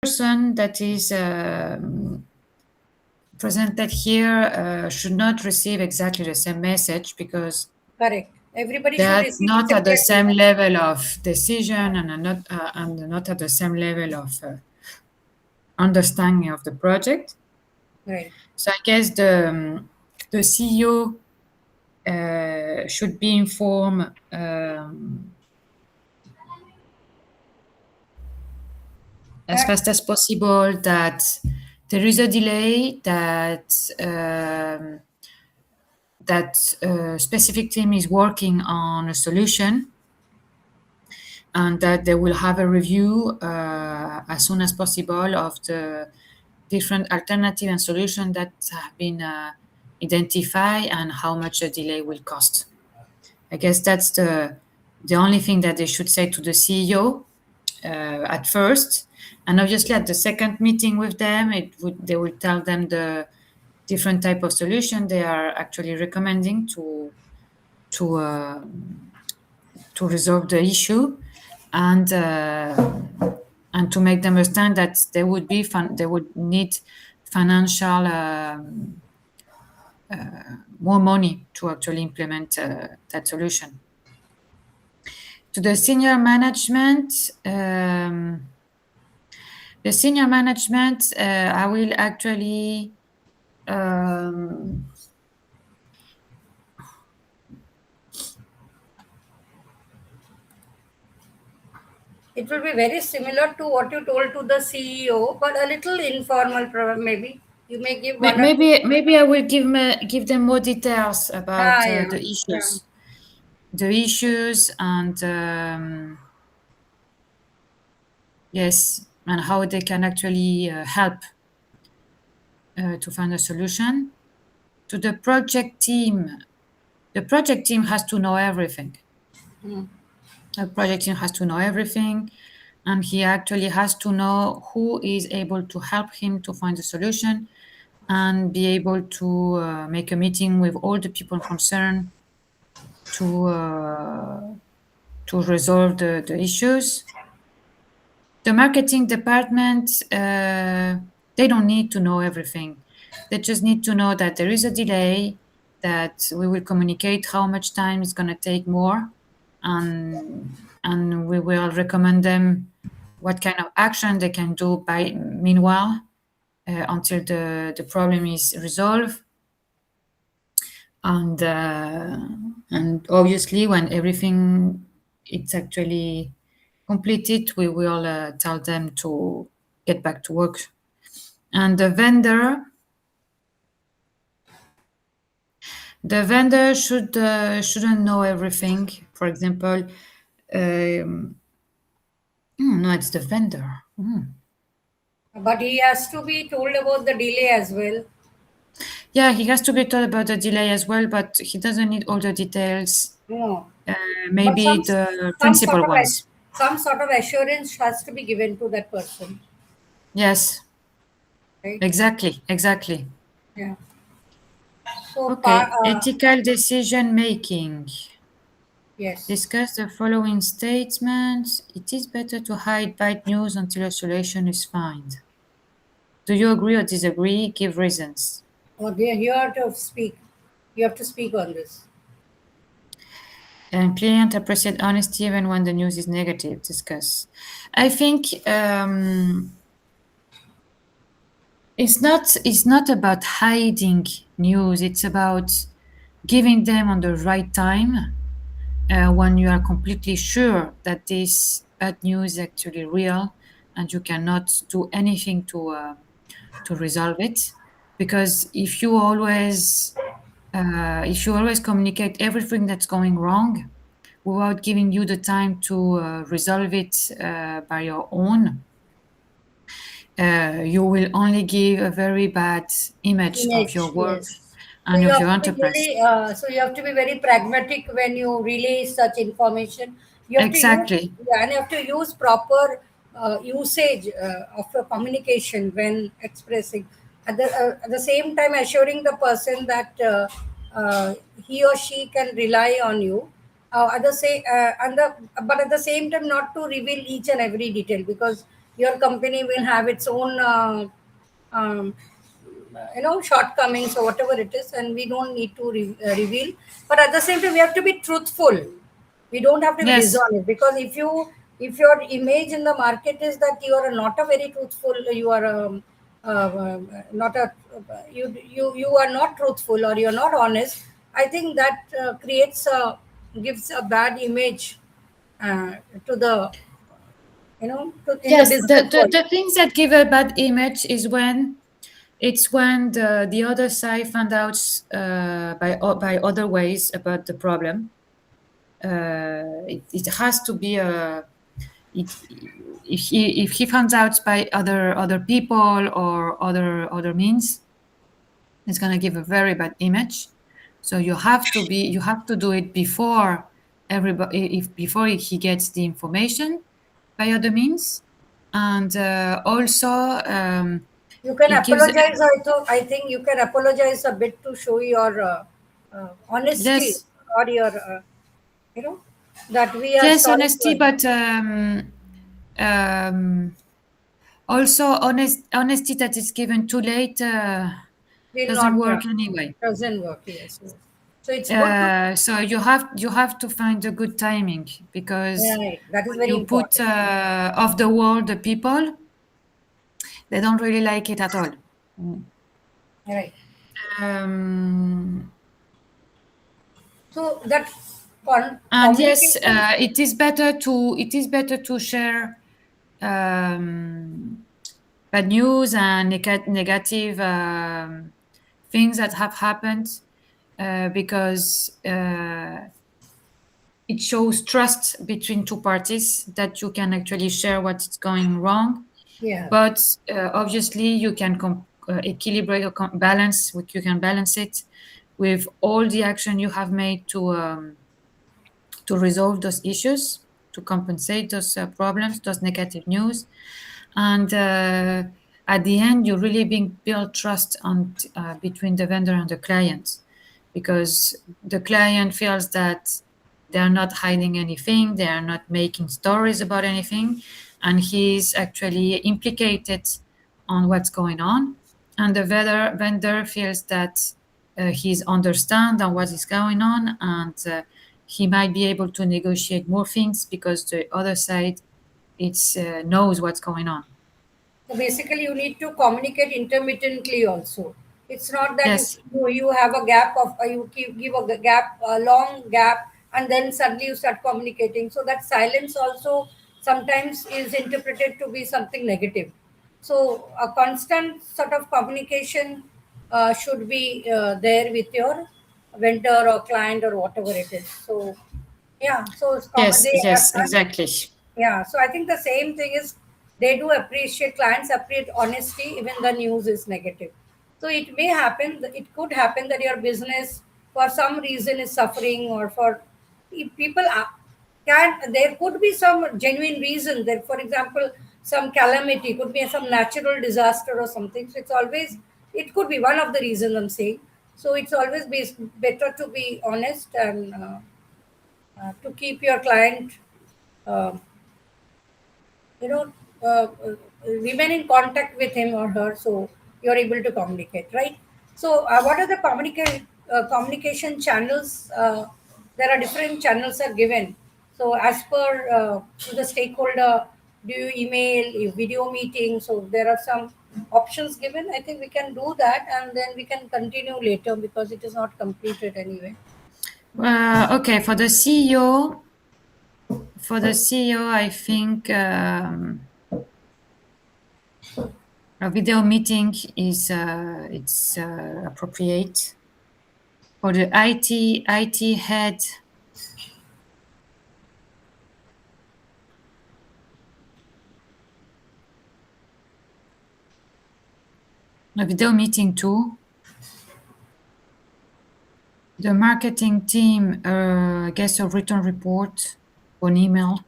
person that is presented here should not receive exactly the same message, because Correct. Everybody they should are receive not at the separately. same level of decision and not at the same level of understanding of the project. Right. So I guess the CEO should be informed as fast as possible that there is a delay, that specific team is working on a solution, and that they will have a review as soon as possible of the different alternative and solution that have been identified and how much the delay will cost. I guess that's the only thing that they should say to the CEO at first, and obviously at the second meeting with them, they will tell them the different type of solution they are actually recommending to resolve the issue, and to make them understand that they would need financial more money to actually implement that solution. To the senior management, I will actually It will be very similar to what you told to the CEO, but a little informal, maybe. You may give one or two. maybe I will give them more details about Yeah. the issues. The issues and yes, and how they can actually help to find a solution. To the project team has to know everything. The project team has to know everything, and he actually has to know who is able to help him to find a solution, and be able to make a meeting with all the people concerned to resolve the issues. The marketing department, they don't need to know everything. They just need to know that there is a delay, that we will communicate how much time it's going to take more, and we will recommend them what kind of action they can do meanwhile until the problem is resolved. And obviously, when everything it's actually completed, we will tell them to get back to work. And the vendor shouldn't know everything. For example, no, it's the vendor. But he has to be told about the delay as well. Yeah, he has to be told about the delay as well, but he doesn't need all the details. No. Maybe the principal ones. Some sort of assurance has to be given to that person. Yes. Right? Exactly. Yeah. So, Okay. Ethical decision making. yes. Discuss the following statements. It is better to hide bad news until a solution is found. Do you agree or disagree? Give reasons. Oh, you have to speak. You have to speak on this. And client appreciate honesty even when the news is negative. Discuss. I think it's not about hiding news. It's about giving them on the right time when you are completely sure that this bad news is actually real, and you cannot do anything to resolve it. Because if you always communicate everything that's going wrong without giving you the time to resolve it by your own, you will only give a very bad image of your work Yes. So and you of have your to be enterprise. so you have to be very pragmatic when you relay such information. You have to use, Exactly. yeah, and you have to use proper usage of your communication when expressing. At the same time, assuring the person that he or she can rely on you. At the same, but at the same time, not to reveal each and every detail, because your company will have its own um, shortcomings or whatever it is, and we don't need to reveal. But at the same time, we have to be truthful. We don't have to be Yes, dishonest, because if your image in the market is that you are not a very truthful, you are not a you are not truthful, or you are not honest. I think that creates a gives a bad image uh, to the in the yes. business world. The things that give a bad image is when it's when the other side found out by other ways about the problem. It has to be a it, if he finds out by other people or other means, it's going to give a very bad image. So you have to do it before everybody, if before he gets the information by other means. And also You can it gives, apologize. I think you can apologize a bit to show your honesty, yes, or your, you know, that we are yes, sorry honesty, for. but um, also honesty that is given too late Will doesn't not, work anyway. doesn't work. Yes, yes. So it's good to, So you have to find a good timing, because right. That is when very you put important. off the wall the people, they don't really like it at all. Right. Um, So that and yes, communication. it is better to share um, bad news and negative things that have happened, because it shows trust between two parties, that you can actually share what's going wrong. Yeah. But obviously you can equilibrate or balance, you can balance it with all the action you have made to resolve those issues, to compensate those problems, those negative news. And at the end, you really build trust between the vendor and the client, because the client feels that they're not hiding anything, they are not making stories about anything, and he's actually implicated on what's going on. And the vendor feels that he's understand on what is going on, and he might be able to negotiate more things because the other side it's knows what's going on. So basically, you need to communicate intermittently also. It's not that Yes, you have a gap of give a gap, a long gap, and then suddenly you start communicating. So that silence also sometimes is interpreted to be something negative. So a constant sort of communication should be there with your vendor or client or whatever it is. So yeah, so it's yes, they yes, and exactly. yeah, so I think the same thing is they do appreciate, clients appreciate honesty even the news is negative. So it may happen, it could happen that your business for some reason is suffering, or for if people can, there could be some genuine reason that, for example, some calamity could be some natural disaster or something. So it's always, it could be one of the reasons I'm saying. So it's always better to be honest, and to keep your client uh, you know remain in contact with him or her, so you're able to communicate, right? So what are the communication channels? There are different channels are given. So as per to the stakeholder, do you email, you video meeting? So there are some options given. I think we can do that, and then we can continue later because it is not completed anyway. Okay, for the CEO, I think a video meeting is it's appropriate. For the IT head, a video meeting too. The marketing team, I guess a written report on email.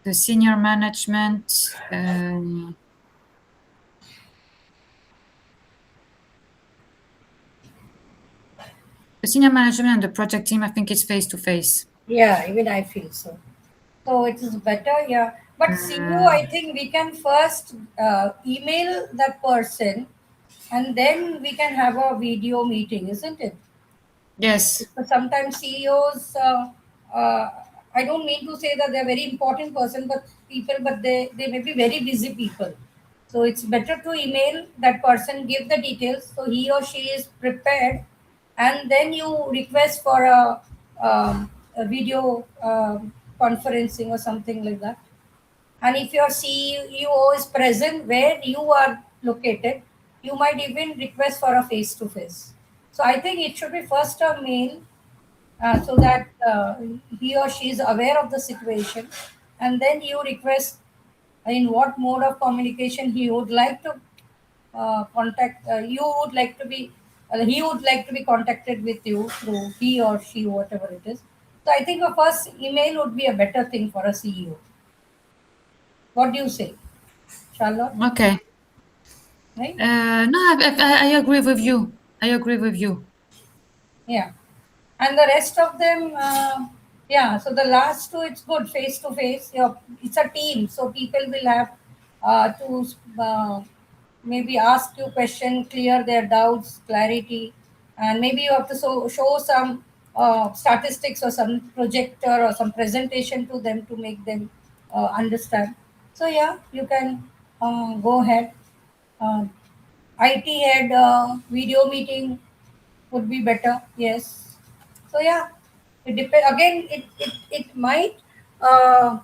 The senior management, and the project team, I think it's face to face. Yeah, even I feel so. So it is better, yeah. But CEO, I think we can first email that person, and then we can have a video meeting, isn't it? Yes. Because sometimes CEOs, I don't mean to say that they're very important person, but people, but they may be very busy people. So it's better to email that person, give the details, so he or she is prepared, and then you request for a video conferencing or something like that. And if your CEO is present where you are located, you might even request for a face to face. So I think it should be first a mail, so that he or she is aware of the situation, and then you request in what mode of communication he would like to contact you would like to be he would like to be contacted with you through he or she, whatever it is. So I think a first email would be a better thing for a CEO. What do you say, Charlotte? Okay. Right? No, I agree with you. I agree with you. Yeah. And the rest of them, yeah. So the last two, it's good face to face. It's a team, so people will have to maybe ask you question, clear their doubts, clarity, and maybe you have to show some statistics or some projector or some presentation to them to make them understand. So yeah, you can go ahead. Uh, IT head video meeting would be better. Yes. So yeah, it depend again. It might uh,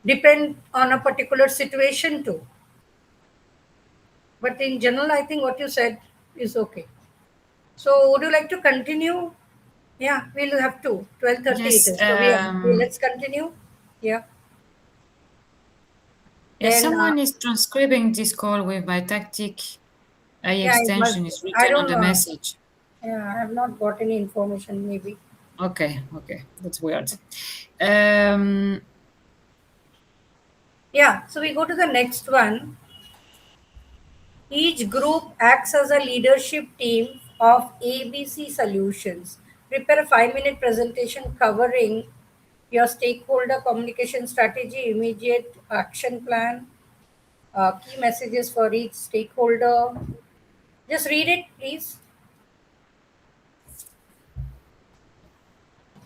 depend on a particular situation too. But in general, I think what you said is okay. So would you like to continue? Yeah, we'll have to. 12:30 it Yes. is. So let's continue. Yeah. Yes, Then someone is transcribing this call with my tactic. A yeah, it must. extension is I written on don't the know. message. Yeah, I have not got any information. Maybe. Okay, okay, that's weird. Um, Yeah. So we go to the next one. Each group acts as a leadership team of ABC solutions. Prepare a 5-minute presentation covering your stakeholder communication strategy, immediate action plan, key messages for each stakeholder. Just read it, please.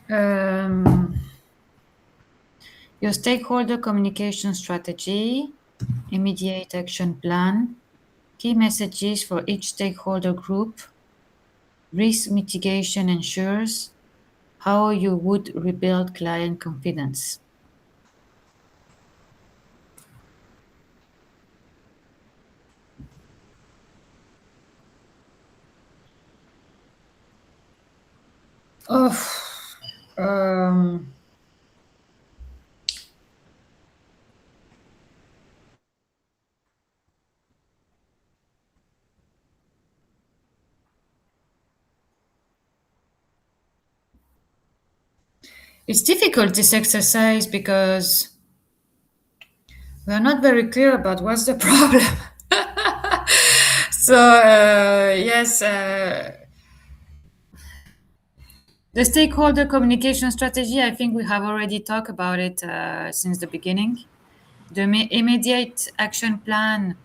um, your stakeholder communication strategy, immediate action plan, key messages for each stakeholder group, risk mitigation ensures, how you would rebuild client confidence. Oh, um, it's difficult this exercise because we are not very clear about what's the problem. So yes, the stakeholder communication strategy. I think we have already talked about it since the beginning. The immediate action plan,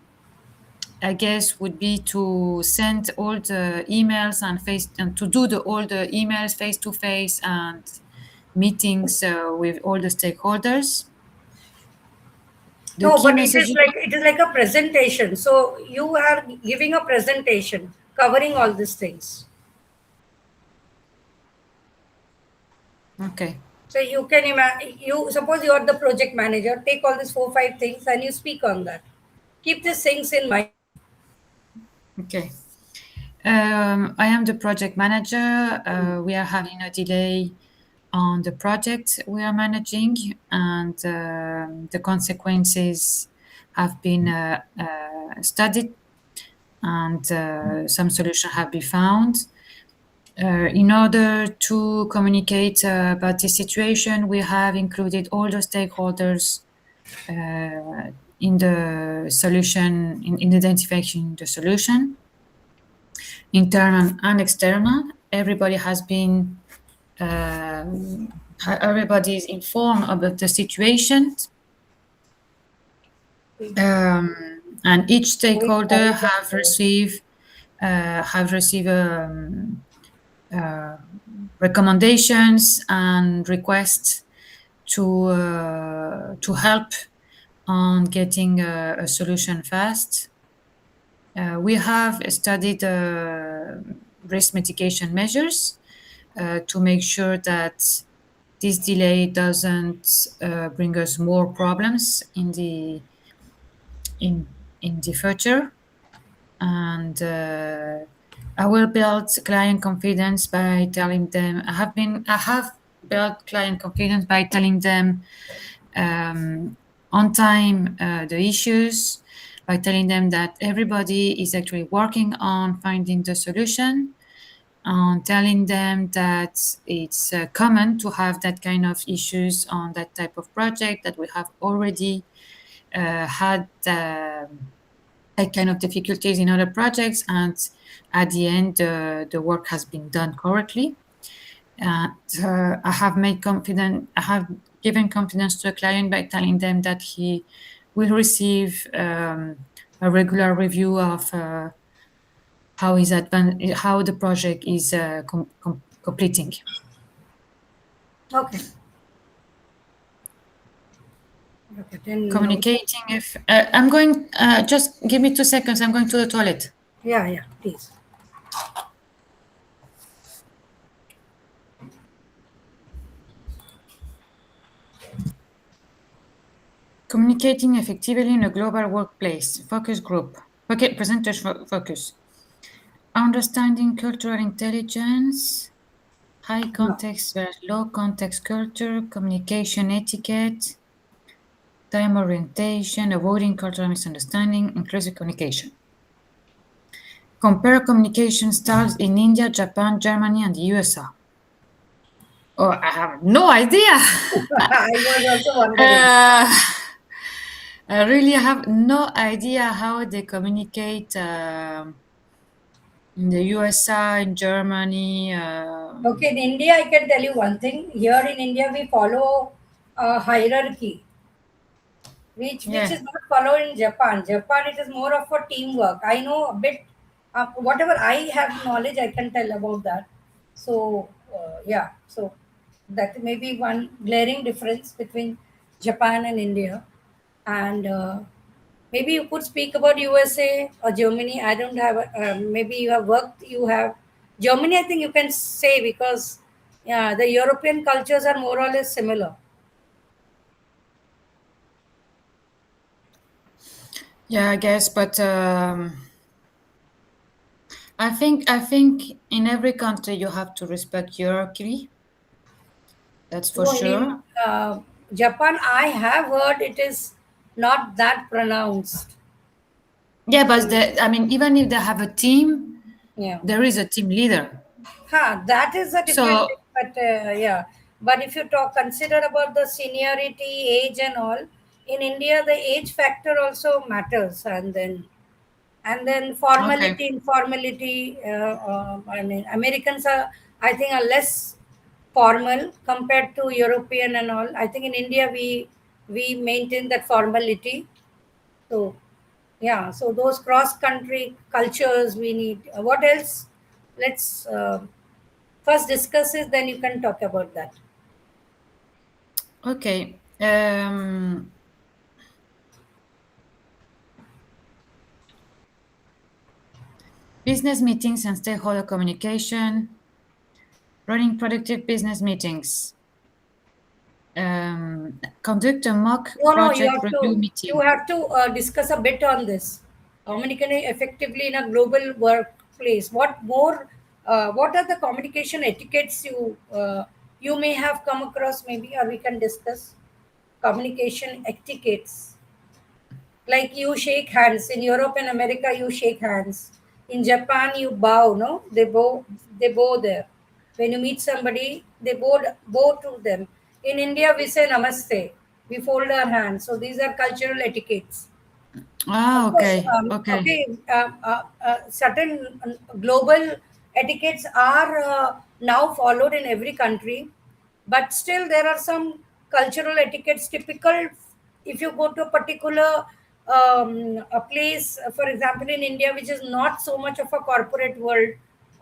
I guess, would be to send all the emails and to do all the emails face to face and meetings with all the stakeholders. The No, key but messages. it is like a presentation. So you are giving a presentation covering all these things. Okay. So you can imagine, you suppose you are the project manager, take all these 4 5 things and you speak on that. Keep these things in mind. Okay. I am the project manager. We are having a delay on the project we are managing, and the consequences have been studied, and some solution have been found. In order to communicate about this situation, we have included all the stakeholders in the solution, in identifying the solution, internal and external. Everybody has been, everybody is informed about the situation. And each Moving stakeholder forward, have received uh, recommendations and requests to help on getting a solution fast. We have studied risk mitigation measures to make sure that this delay doesn't bring us more problems in in the future. And I will build client confidence by telling them I have built client confidence by telling them on time the issues, by telling them that everybody is actually working on finding the solution, on telling them that it's common to have that kind of issues on that type of project, that we have already had that kind of difficulties in other projects, and at the end the work has been done correctly. And I have given confidence to a client by telling them that he will receive a regular review of how the project is completing. okay. Okay, then now, Communicating. If I'm going, just give me 2 seconds. I'm going to the toilet. yeah, yeah, please. Communicating effectively in a global workplace. Focus group. Okay, presenters focus. Understanding cultural intelligence. High No. context versus low context culture. Communication etiquette. Time orientation. Avoiding cultural misunderstanding. Inclusive communication. Compare communication styles in India, Japan, Germany, and the USA. Oh, I have no idea. I was also wondering. uh, I really have no idea how they communicate in the USA, in Germany. Okay, in India, I can tell you one thing. Here in India, we follow a hierarchy, which Yeah. is not followed in Japan. Japan, it is more of a teamwork. I know a bit. Whatever I have knowledge, I can tell about that. So yeah, so that may be one glaring difference between Japan and India. And maybe you could speak about USA or Germany. I don't have. Maybe you have worked. You have Germany. I think you can say because yeah, the European cultures are more or less similar. Yeah, I guess, but I think in every country you have to respect hierarchy. That's for So in sure. Japan, I have heard it is not that pronounced. Yeah, but So I mean, even if they have a team, yeah, there is a team leader. that is a different So thing. But yeah, but if you consider about the seniority, age, and all, in India, the age factor also matters, and then okay. formality, informality. I mean, Americans are, I think, are less formal compared to European and all. I think in India we maintain that formality. So yeah, so those cross country cultures we need. What else? Let's first discuss it, then you can talk about that. Okay. Business meetings and stakeholder communication. Running productive business meetings. Conduct a mock No, no, you project have review to you meeting. have to discuss a bit on this. Communicating effectively in a global workplace. What are the communication etiquettes you may have come across, maybe, or we can discuss communication etiquettes. Like you shake hands in Europe and America, you shake hands. In Japan, you bow. No, they bow there. When you meet somebody, they bow to them. In India, we say namaste. We fold our hands. So these are cultural etiquettes. Of Ah, course, okay, okay. okay, certain global etiquettes are now followed in every country, but still there are some cultural etiquettes typical. If you go to a particular a place, for example, in India, which is not so much of a corporate world,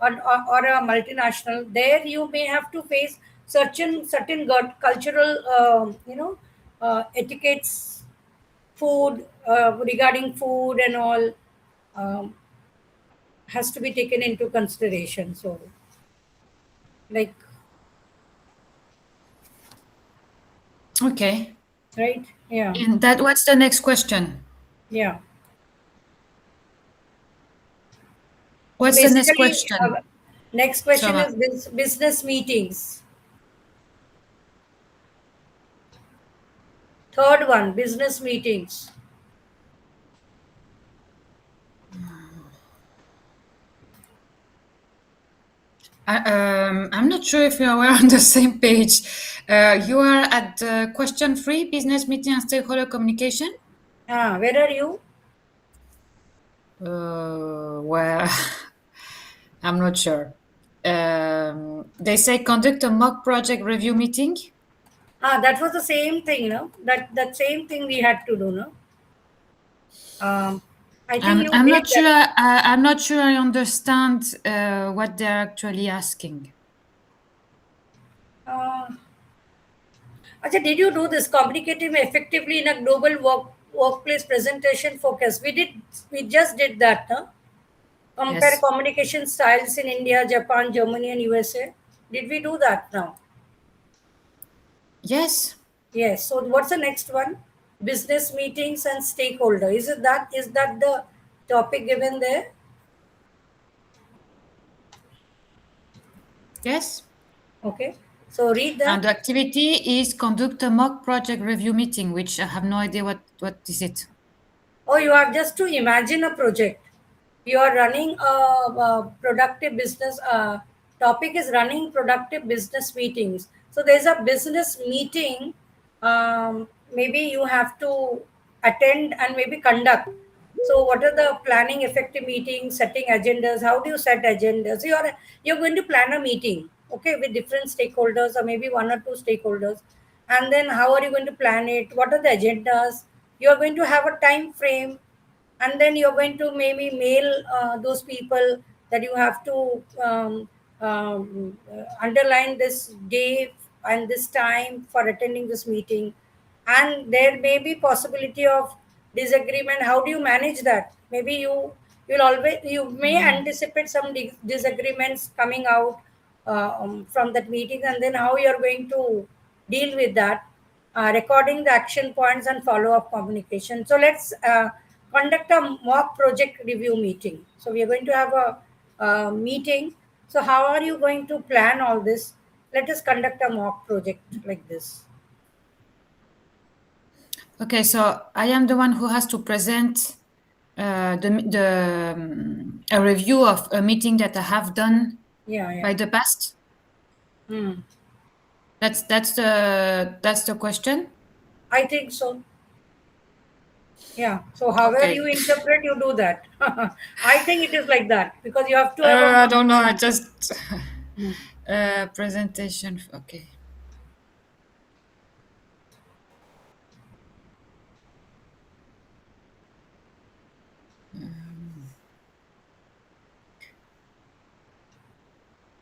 or a multinational, there you may have to face certain cultural, etiquettes, food, regarding food and all, um, has to be taken into consideration. So, like, Okay. right? Yeah, And that what's the next question? yeah. So What's the next basically, question, next question Shoma? is business meetings. Third one, business meetings. I'm not sure if you are on the same page. You are at question 3, business meeting and stakeholder communication. Where are you? Well, I'm not sure. They say conduct a mock project review meeting. That was the same thing, no? That same thing we had to do, no? Um, I think you I'm did not that. sure. I'm not sure I understand what they're actually asking. Uh, Acha, did you do this communicating effectively in a global workplace presentation focus? We just did that, no? Compare Yes. communication styles in India, Japan, Germany, and USA. Did we do that now? Yes. Yes. So what's the next one? Business meetings and stakeholder. Is that the topic given there? Yes. Okay. So read And that. the activity is conduct a mock project review meeting, which I have no idea what is it. Or you have just to imagine a project. You are running a productive business. Topic is running productive business meetings. So there's a business meeting. Maybe you have to attend and maybe conduct. So what are the planning effective meetings, setting agendas? How do you set agendas? You're going to plan a meeting, okay, with different stakeholders or maybe one or two stakeholders, and then how are you going to plan it? What are the agendas? You are going to have a time frame, and then you're going to maybe mail those people that you have to underline this day and this time for attending this meeting, and there may be possibility of disagreement. How do you manage that? Maybe you may anticipate some disagreements coming out from that meeting, and then how you're going to deal with that, recording the action points and follow up communication. So let's conduct a mock project review meeting. So we are going to have a meeting. So how are you going to plan all this? Let us conduct a mock project like this. Okay, so I am the one who has to present a review of a meeting that I have done Yeah, yeah. by the past. Hmm. That's the question. I think so. Yeah. So however Okay. you interpret, you do that. I think it is like that because you have to have a I don't know. I just Hmm. presentation. Okay.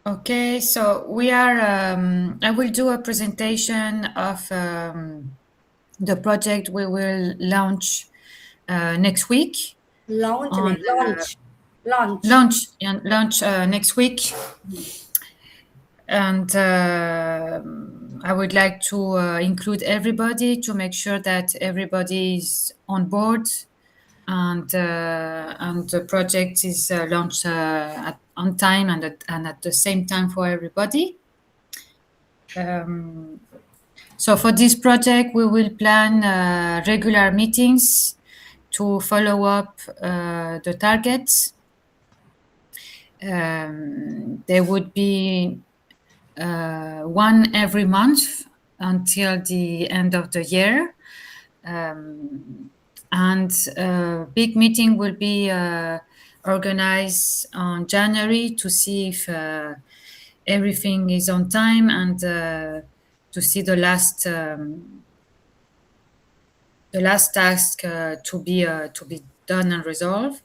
Okay, so we are. I will do a presentation of the project we will launch next week launch, on launch. launch next week, and I would like to include everybody to make sure that everybody is on board, and the project is launched on time and at the same time for everybody. So for this project, we will plan regular meetings to follow up the targets. There would be one every month until the end of the year. And a big meeting will be organized on January to see if everything is on time and to see the last task to be done and resolved.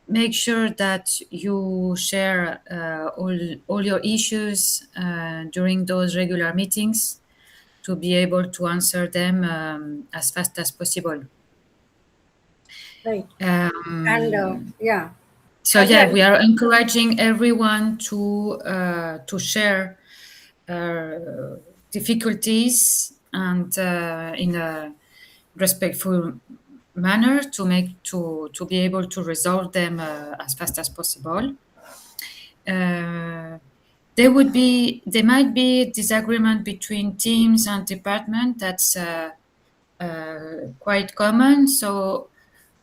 Make sure that you share all your issues during those regular meetings to be able to answer them as fast as possible. Right. And yeah, So as yeah, well. we are encouraging everyone to share difficulties and in a respectful manner to be able to resolve them as fast as possible. There might be disagreement between teams and department. That's quite common. So,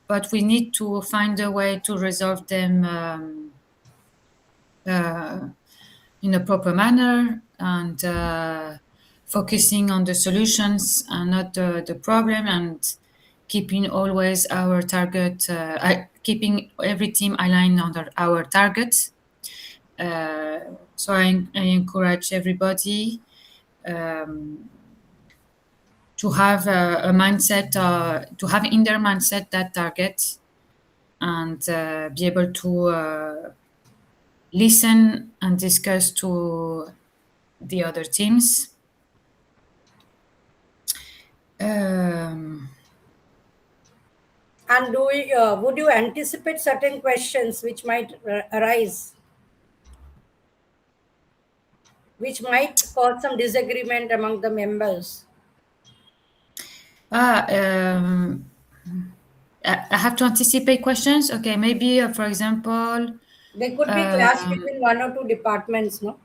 but we need to find a way to resolve them in a proper manner and focusing on the solutions and not the problem, and keeping always our target, keeping every team aligned on our targets. So I encourage everybody to have a mindset, to have in their mindset that target, and be able to listen and discuss to the other teams. And would you anticipate certain questions which might arise, which might cause some disagreement among the members? I have to anticipate questions. Okay, maybe for example, There could be clash between one or two departments, no?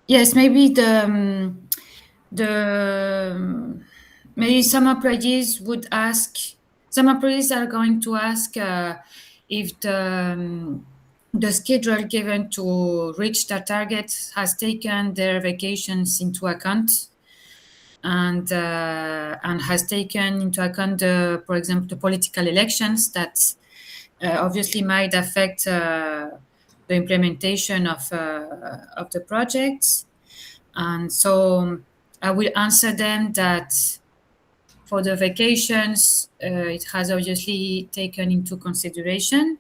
yes, maybe maybe some employees would ask. Some employees are going to ask if the schedule given to reach their target has taken their vacations into account, and has taken into account for example, the political elections that obviously might affect the implementation of the projects. And so I will answer them that for the vacations, it has obviously taken into consideration,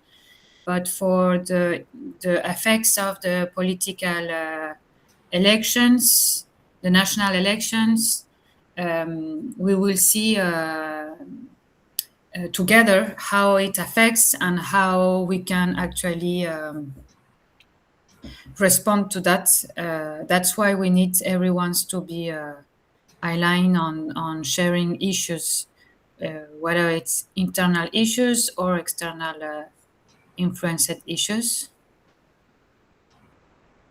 but for the effects of the political elections, the national elections, we will see together how it affects and how we can actually respond to that. That's why we need everyone to be aligned on sharing issues, whether it's internal issues or external influenced issues.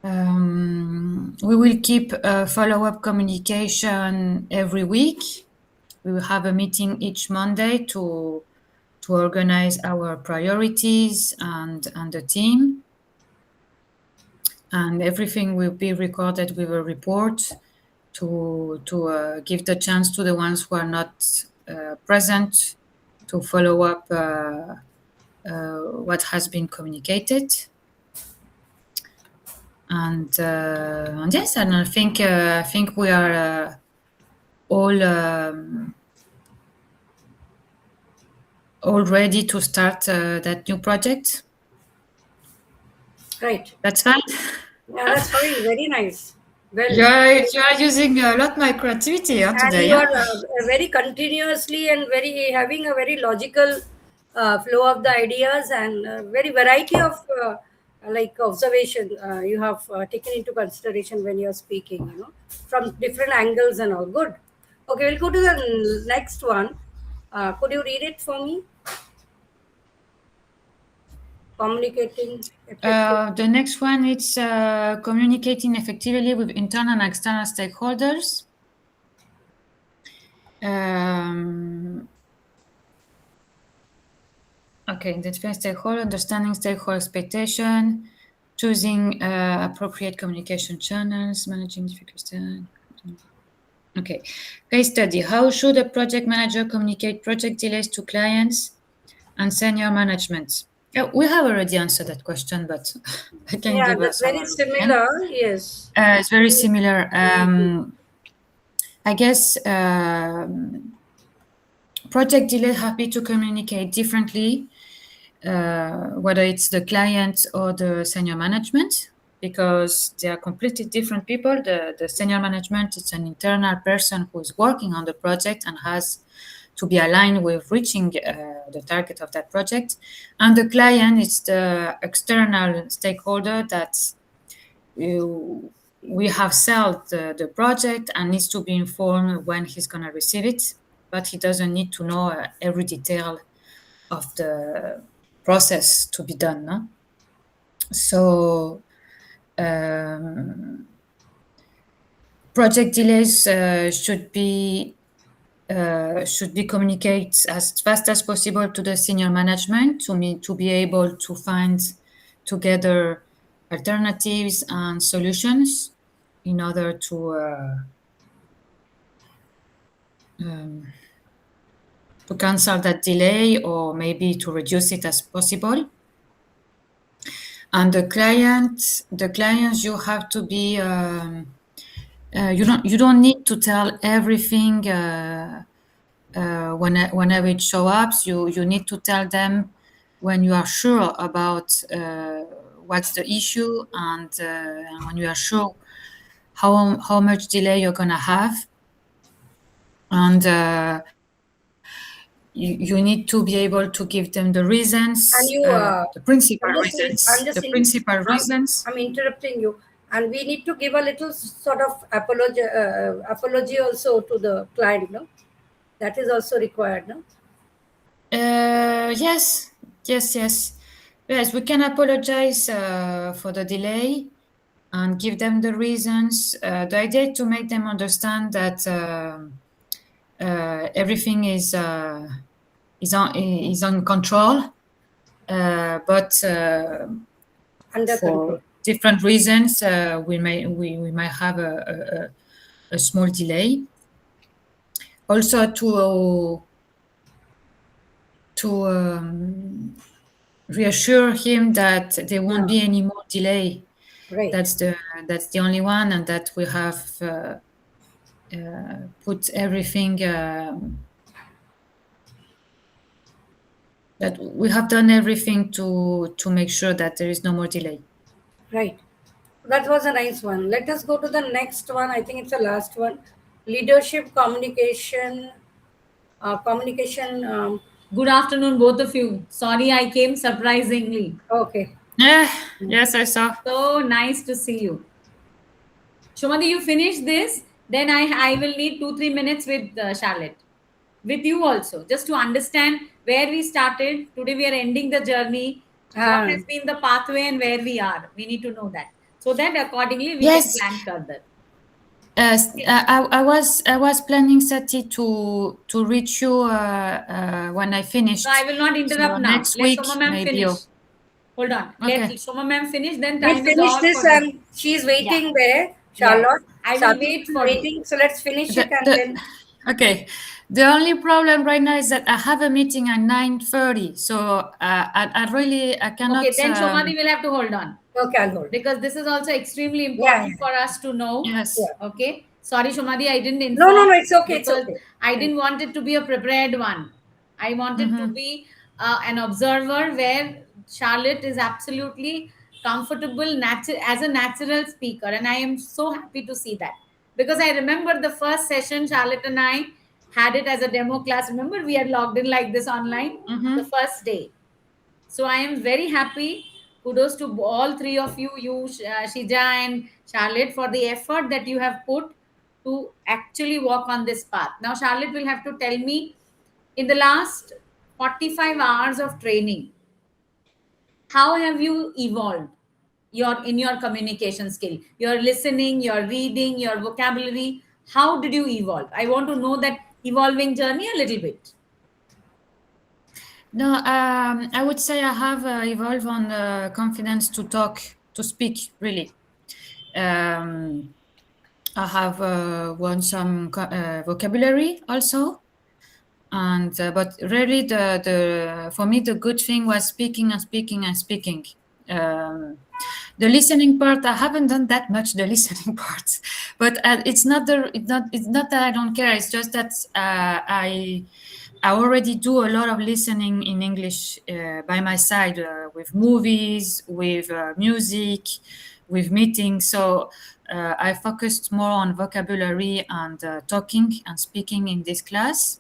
We will keep follow-up communication every week. We will have a meeting each Monday to organize our priorities and the team. And everything will be recorded with a report to give the chance to the ones who are not present to follow up what has been communicated. And yes, and I think we are all ready to start that new project. Right. That's fine. Yeah, that's fine. Very nice. Well, You are using a lot my creativity and today, you yeah? are very continuously and very having a very logical flow of the ideas, and very variety of like observation you have taken into consideration when you are speaking, from different angles and all. Good. Okay, we'll go to the next one. Could you read it for me? Communicating effectively. The next one is communicating effectively with internal and external stakeholders. Okay, identifying stakeholder, understanding stakeholder expectation, choosing appropriate communication channels, managing difficulties. Okay, case study. How should a project manager communicate project delays to clients and senior management? Yeah, we have already answered that question, but I can Yeah, give that's us some very again. similar. Yes. It's very similar. I guess project delay happy to communicate differently, whether it's the client or the senior management, because they are completely different people. The senior management is an internal person who is working on the project and has to be aligned with reaching the target of that project. And the client is the external stakeholder that we have sold the project and needs to be informed when he's going to receive it, but he doesn't need to know every detail of the process to be done. No? So project delays should be communicated as fast as possible to the senior management to be able to find together alternatives and solutions in order to cancel that delay or maybe to reduce it as possible. And the clients, you have to be. You don't need to tell everything whenever it shows up. You need to tell them when you are sure about what's the issue and when you are sure how much delay you're gonna have, and you need to be able to give them the And reasons, you, the principal reasons, I'm interrupting you, and we need to give a little sort of apology also to the client, no? That is also required, no? Yes, yes. We can apologize for the delay and give them the reasons. The idea is to make them understand that everything is on control, but Under control. for different reasons, we might have a small delay. Also to reassure him that there won't be any more delay. Right. That's the only one, and that we have put everything. That we have done everything to make sure that there is no more delay. Right. That was a nice one. Let us go to the next one. I think it's the last one. Leadership communication. Communication. Good afternoon, both of you. Sorry, I came surprisingly. Okay. Yes, I saw. So nice to see you. Shumadi, you finish this, then I will need 2-3 minutes with Charlotte. With you also, just to understand where we started. Today we are ending the journey. What has been the pathway and where we are. We need to know that. So that accordingly we Yes. can plan further. I was planning, Sati, to reach you when I finished. So I will not interrupt now. Next Let week, Shoma ma'am maybe. finish. Hold on. Okay. Let Shoma ma'am finish. Then We'll time is finish all this, for and she's waiting there, Charlotte. I will wait for you. waiting. So let's finish it and then. Okay. The only problem right now is that I have a meeting at 9:30, so I cannot. Okay, then Shomadi will have to hold on. Okay, I'll hold. Because this is also extremely important for us to know. Yes. Yeah. Okay. Sorry, Shomadi, I didn't inform. No, it's okay. It's Because okay. I didn't want it to be a prepared one. I wanted to be an observer where Charlotte is absolutely comfortable as a natural speaker. And I am so happy to see that. Because I remember the first session, Charlotte and I had it as a demo class. Remember, we had logged in like this online the first day. So I am very happy. Kudos to all three of you, Shija and Charlotte, for the effort that you have put to actually walk on this path. Now, Charlotte will have to tell me, in the last 45 hours of training, how have you evolved in your communication skill, your listening, your reading, your vocabulary? How did you evolve? I want to know that evolving journey a little bit. No, I would say I have evolved on the confidence to speak, really. I have won some vocabulary also, and but really for me the good thing was speaking and speaking and speaking. The listening part, I haven't done that much the listening part, but it's not that I don't care. It's just that I already do a lot of listening in English by my side with movies, with music, with meetings. So I focused more on vocabulary and talking and speaking in this class.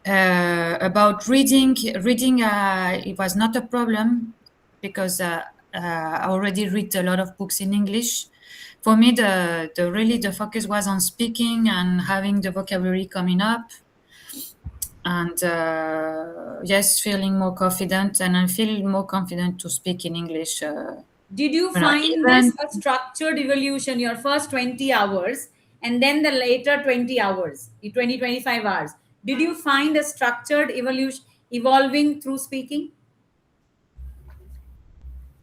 About reading, it was not a problem because I already read a lot of books in English. For me, the focus was on speaking and having the vocabulary coming up, and yes, feeling more confident, and I feel more confident to speak in English. Did you find this Even a structured evolution, your first 20 hours and then the later 20 hours, the 25 hours? Did you find a structured evolution evolving through speaking?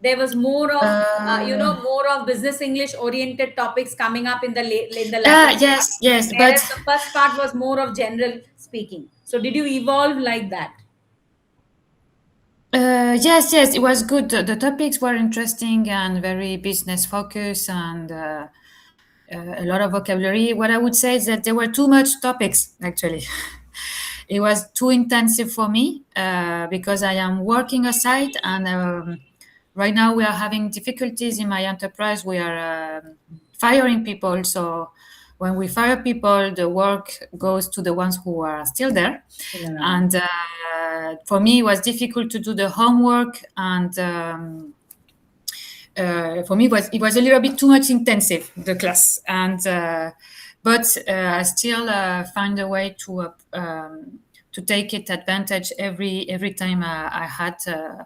There was more of, uh, more of business English oriented topics coming up in in the latter part, yes, yes, but whereas the first part was more of general speaking. So did you evolve like that? yes, yes, it was good. The topics were interesting and very business focused, and a lot of vocabulary. What I would say is that there were too much topics, actually. It was too intensive for me because I am working aside, and right now we are having difficulties in my enterprise. We are firing people. So when we fire people, the work goes to the ones who are still there. Still around. And for me, it was difficult to do the homework, and for me it was a little bit too much intensive, the class, and but I still find a way to take it advantage every time I had to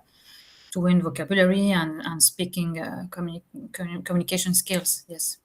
win vocabulary and speaking communication skills. Yes.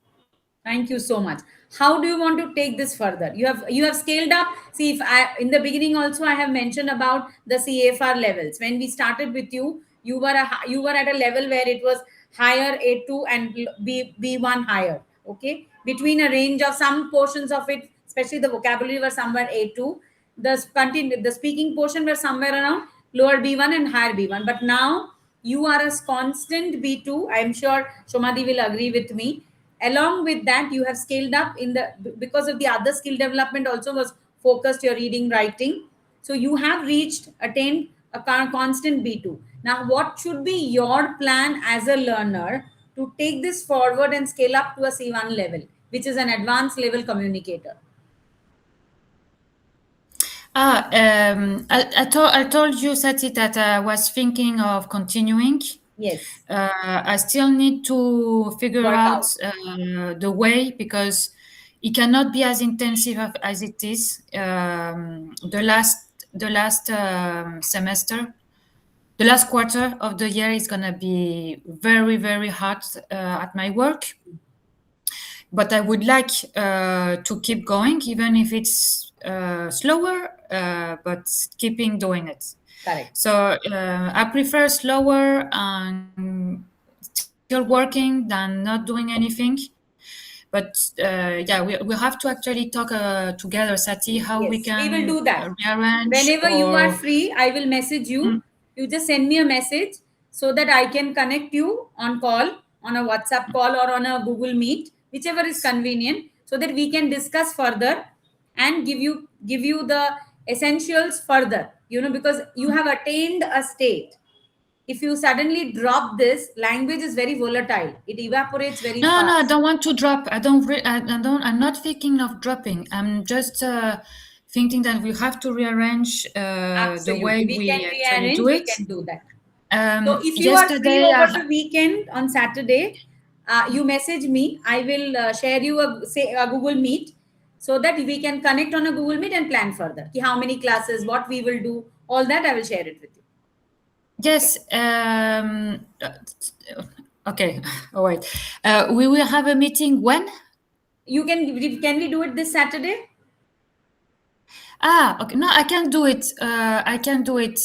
Thank you so much. How do you want to take this further? You have scaled up. See, if I in the beginning also I have mentioned about the CFR levels. When we started with you, you were at a level where it was higher A2 and B1 higher. Okay, between a range of some portions of it, especially the vocabulary were somewhere A2. The speaking portion were somewhere around lower B1 and higher B1. But now you are a constant B2. I am sure Shomadi will agree with me. Along with that, you have scaled up in the because of the other skill development also was focused your reading, writing. So you have attained a constant B2. Now, what should be your plan as a learner to take this forward and scale up to a C1 level, which is an advanced level communicator? I told you, Sati, that I was thinking of continuing. Yes. I still need to figure Work out out. the way, because it cannot be as intensive as it is the last semester. The last quarter of the year is gonna be very, very hard at my work, but I would like to keep going, even if it's slower, but keeping doing it. Correct. So I prefer slower and still working than not doing anything. But yeah, we have to actually talk together, Sati, how we Yes, we will can do that. rearrange Whenever you are or. free, I will message you. You just send me a message so that I can connect you on call, on a WhatsApp call or on a Google Meet, whichever is convenient, so that we can discuss further and give you the essentials further. Because you have attained a state. If you suddenly drop this, language is very volatile. It evaporates very No, no, I fast. don't want to drop. I don't. I don't. I'm not thinking of dropping. I'm just thinking that we have to rearrange the way Absolutely. We can we actually rearrange, do we it. can do that. So if you are free Yesterday, over the weekend on Saturday, you message me. I will share you a Google Meet so that we can connect on a Google Meet and plan further. Ki how many classes, what we will do, all that I will share it with you. Okay? yes. Okay. All right. We will have a meeting when? You can we do it this Saturday Okay. No, I can do it. I can do it.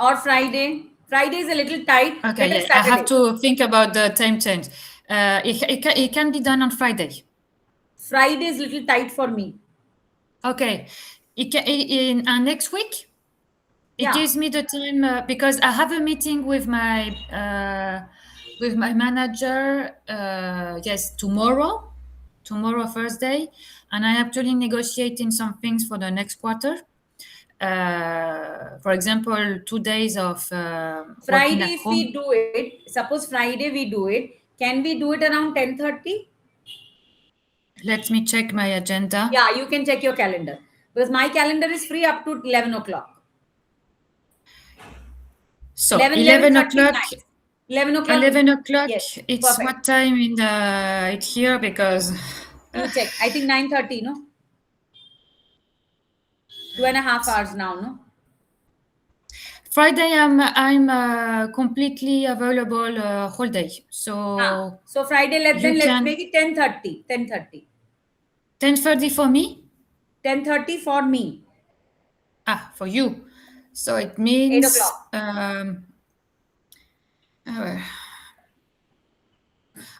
or Friday? Friday is a little tight. Okay. Better Yeah, I have Saturday. to think about the time change. It can be done on Friday. Friday is little tight for me. Okay. It can in next week. It Yeah. gives me the time because I have a meeting with my manager. Yes, tomorrow, Thursday, and I'm actually negotiating some things for the next quarter. For example, 2 days of working Friday, at if we home. do it, suppose Friday we do it, can we do it around 10:30? Let me check my agenda. Yeah, you can check your calendar because my calendar is free up to 11 o'clock. So 11, 11 o'clock. nice. 11 o'clock. 11 o'clock. Yes, It's perfect. what time in the it's here because You check. I think 9:30, no? 2.5 hours now, no? Friday I'm completely available whole day. So So Friday, you let's can make it 10:30. 10:30. 10:30 for me. 10:30 for me. For you. So it 8 means o'clock. uh,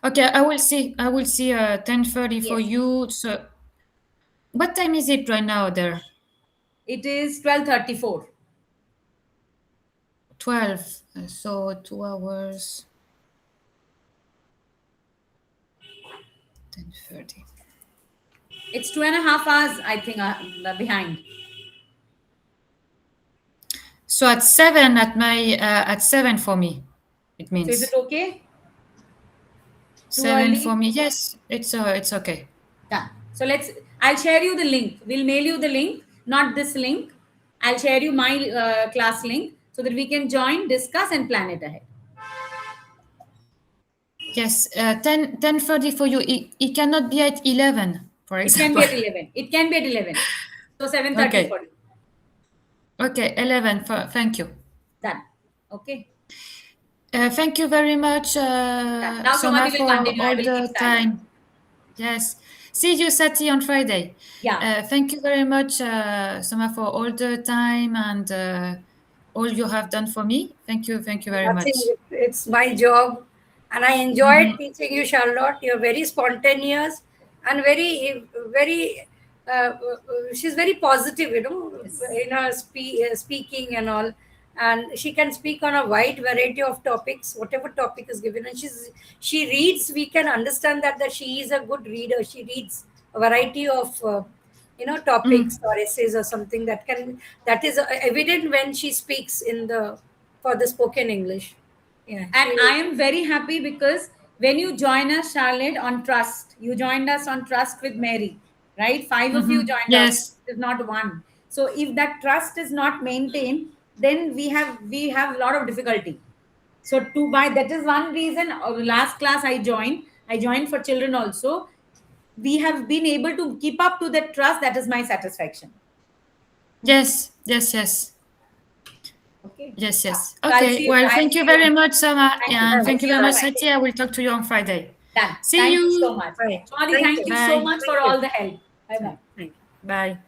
okay. I will see. 10:30 for Yes. you. So what time is it right now there? It is 12:34. 12. So 2 hours. 10:30. It's 2.5 hours, I think, behind. So at 7 at 7 for me. It So is it means okay? Too 7 for early? me. Yes, it's okay. Done. So I'll share you the link. We'll mail you the link, not this link. I'll share you my class link so that we can join, discuss, and plan it ahead. Yes, 10:30 for you. It cannot be at 11, for It can be example. at 11. It can be at 11. So 7:30 Okay. for you. Okay, 11. Thank you. Done. Okay. Thank you very much, Done. Now Soma, Sumati will for continue. I all will keep the silent. time. Yes. See you, Sati, on Friday. Yeah. Thank you very much, Soma, for all the time and all you have done for me. Thank you. Thank you very Nothing. much. It's my job, and I enjoyed Mhm. teaching you, Charlotte. You're very spontaneous and very. She's very positive, Yes. in her speaking and all. And she can speak on a wide variety of topics, whatever topic is given. And she reads. We can understand that she is a good reader. She reads a variety of topics Mm. or essays or something that is evident when she speaks for the spoken English. Yeah, And I am very happy because when you join us, Charlotte, on Trust, you joined us on Trust with Mary, right? 5 of you joined us. Yes. It is not one. So if that trust is not maintained, then we have a lot of difficulty. So to buy, that is one reason. Last class I joined for children also. We have been able to keep up to that trust. That is my satisfaction. Yes. Yes. Yes. Okay. Yes, Yeah. yes. So I'll Okay. see you. Well, I'll thank see you you. very much, Sama, Thank you. and I'll thank you see you very on much, Friday. Satya. I will talk to you on Friday. Done. See Thank you so you. much. Right. Shwari, Thank thank you. you so Bye. much Thank for you. all the help. Bye bye. Thank you. Bye.